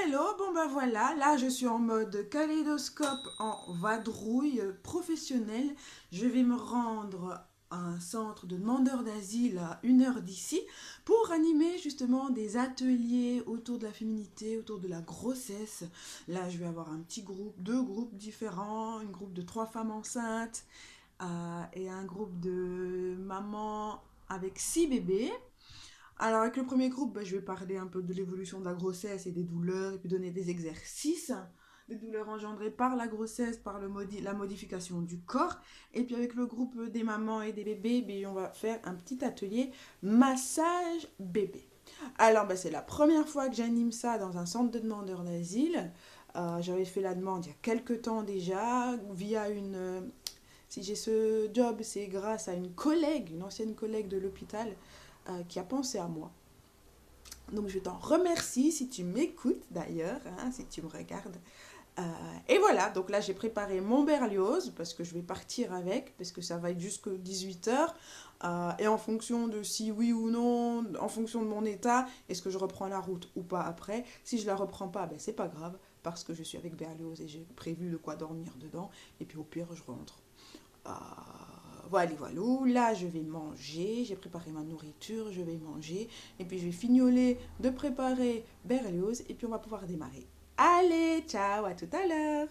Hello, bon bah voilà, là je suis en mode kaléidoscope en vadrouille professionnelle. Je vais me rendre à un centre de demandeurs d'asile à 1 heure d'ici pour animer justement des ateliers autour de la féminité, autour de la grossesse. Là je vais avoir un petit groupe, deux groupes différents, un groupe de 3 femmes enceintes et un groupe de mamans avec 6 bébés. Alors, avec le premier groupe, je vais parler un peu de l'évolution de la grossesse et des douleurs, et puis donner des exercices, des douleurs engendrées par la grossesse, par la modification du corps. Et puis avec le groupe des mamans et des bébés, on va faire un petit atelier massage bébé. Alors, c'est la première fois que j'anime ça dans un centre de demandeurs d'asile. J'avais fait la demande il y a quelques temps déjà, via une... si j'ai ce job, c'est grâce à une collègue, une ancienne collègue de l'hôpital, qui a pensé à moi. Donc je t'en remercie si tu m'écoutes d'ailleurs, hein, si tu me regardes. Et voilà, donc là j'ai préparé mon Berlioz parce que je vais partir avec, parce que ça va être jusqu'à 18 h. Et en fonction de si oui ou non, en fonction de mon état, est-ce que je reprends la route ou pas après. Si je la reprends pas, c'est pas grave, parce que je suis avec Berlioz et j'ai prévu de quoi dormir dedans. Et puis au pire, je rentre. Euh, voilà, voilà. Là, je vais manger. J'ai préparé ma nourriture. Je vais manger. Et puis, je vais fignoler de préparer Berlioz. Et puis, on va pouvoir démarrer. Allez, ciao, à tout à l'heure.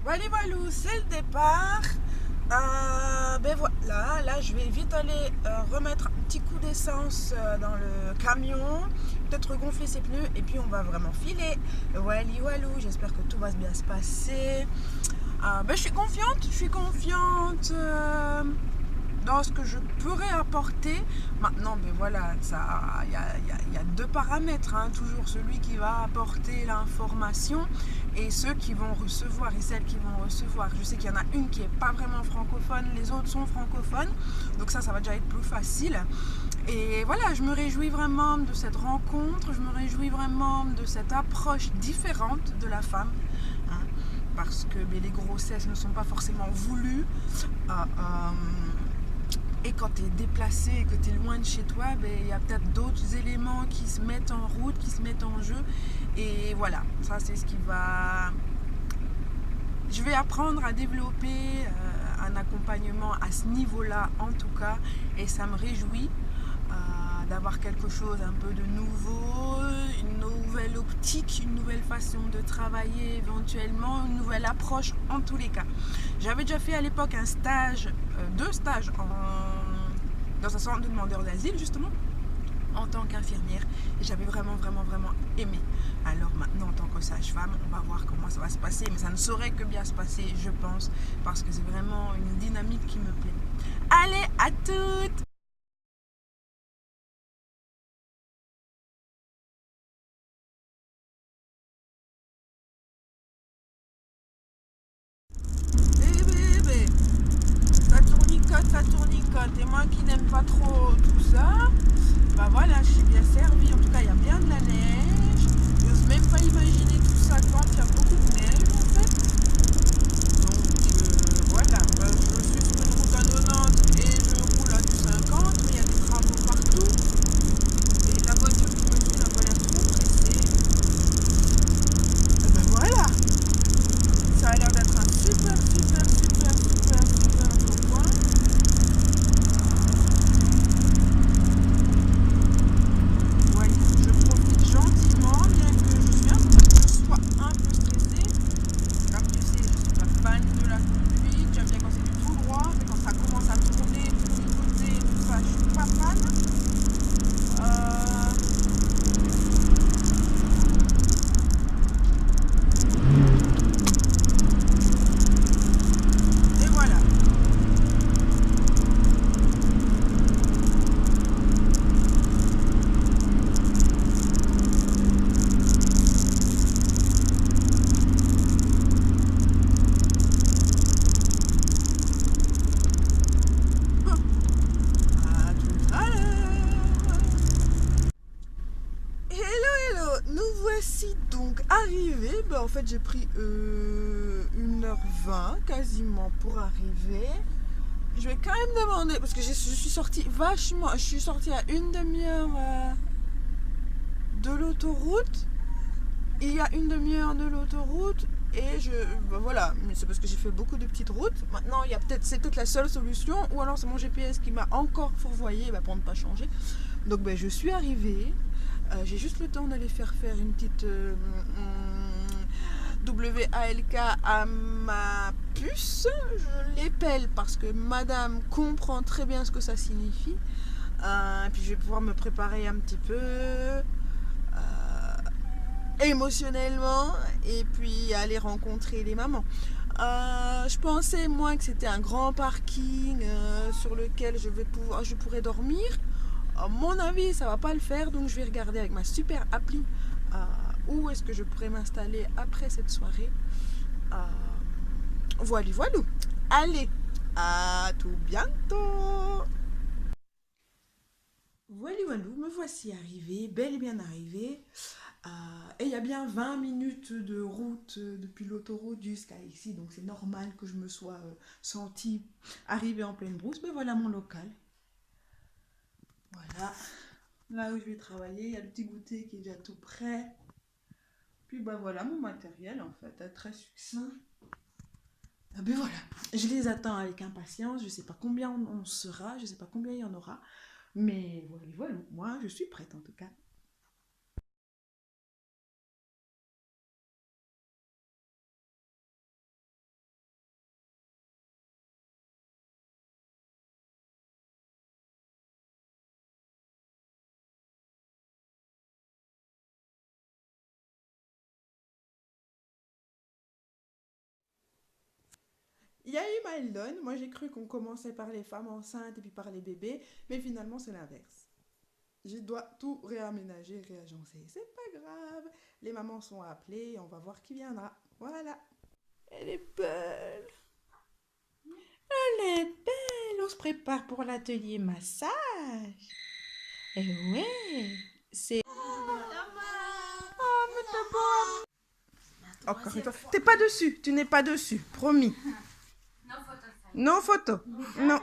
Voilà, voilà, c'est le départ. Voilà, là je vais vite aller remettre un petit coup d'essence dans le camion, peut-être regonfler ses pneus et puis on va vraiment filer. Wally walou, j'espère que tout va bien se passer. Je suis confiante dans ce que je pourrais apporter. Maintenant, voilà, il y a deux paramètres, hein. Toujours celui qui va apporter l'information et ceux qui vont recevoir et celles qui vont recevoir. Je sais qu'il y en a une qui n'est pas vraiment francophone, les autres sont francophones, donc ça va déjà être plus facile. Et voilà, je me réjouis vraiment de cette rencontre, je me réjouis vraiment de cette approche différente de la femme, hein, parce que les grossesses ne sont pas forcément voulues. Et quand tu es déplacé et que tu es loin de chez toi, il y a peut-être d'autres éléments qui se mettent en route, qui se mettent en jeu. Et voilà, ça c'est ce qui va... Je vais apprendre à développer un accompagnement à ce niveau-là en tout cas. Et ça me réjouit d'avoir quelque chose un peu de nouveau, une nouvelle optique, une nouvelle façon de travailler éventuellement, une nouvelle approche en tous les cas. J'avais déjà fait à l'époque un stage, 2 stages dans un centre de demandeurs d'asile justement, en tant qu'infirmière, et j'avais vraiment aimé. Alors maintenant en tant que sage-femme, on va voir comment ça va se passer, mais ça ne saurait que bien se passer, je pense, parce que c'est vraiment une dynamique qui me plaît. Allez, à toutes! Bébé, ça tournicote, et moi qui n'aime pas trop tout ça, voilà, je suis bien servie. En tout cas, il y a bien de la neige. Je n'ose même pas imaginer tout ça quand il y a beaucoup de neige en fait. Donc voilà, je suis sur une route à 90 et je roule à du 50, mais il y a des travaux partout. Et la voiture qui me suit n'a pas l'air trop pressée. Et voilà, ça a l'air d'être un super beau coin. Ouais, je profite gentiment, bien que je sois un peu stressée. en fait, j'ai pris 1h20 quasiment pour arriver. Je vais quand même demander, parce que je suis sortie vachement, je suis sortie à une demi-heure de l'autoroute. Il y a une demi-heure de l'autoroute et voilà, c'est parce que j'ai fait beaucoup de petites routes. Maintenant, c'est peut-être la seule solution, ou alors c'est mon GPS qui m'a encore fourvoyé pour ne pas changer. Donc je suis arrivée. J'ai juste le temps d'aller faire une petite WALK à ma puce. Je l'épelle parce que madame comprend très bien ce que ça signifie. Et puis je vais pouvoir me préparer un petit peu émotionnellement et puis aller rencontrer les mamans. Je pensais moi que c'était un grand parking sur lequel je pourrais dormir. À mon avis, ça va pas le faire, donc je vais regarder avec ma super appli où est-ce que je pourrais m'installer après cette soirée. Voilà, voilà. Allez, à tout bientôt. Voilà, voilà, me voici arrivée, bel et bien arrivée. Et il y a bien 20 minutes de route depuis l'autoroute jusqu'à ici, donc c'est normal que je me sois sentie arrivée en pleine brousse. Mais voilà mon local. Voilà, là où je vais travailler, il y a le petit goûter qui est déjà tout prêt. Puis voilà mon matériel en fait, très succinct. Voilà, je les attends avec impatience, je sais pas combien on sera, je sais pas combien il y en aura. Mais voilà, moi je suis prête en tout cas. Il y a eu Mildon, moi j'ai cru qu'on commençait par les femmes enceintes et puis par les bébés, mais finalement c'est l'inverse. Je dois tout réaménager, réagencer. C'est pas grave, les mamans sont appelées, on va voir qui viendra. Voilà. Elle est belle. Elle est belle. On se prépare pour l'atelier massage. Et ouais, c'est... Oh, mais t'es beau. Encore une fois. T'es pas dessus, tu n'es pas dessus, promis. Non photo. Non.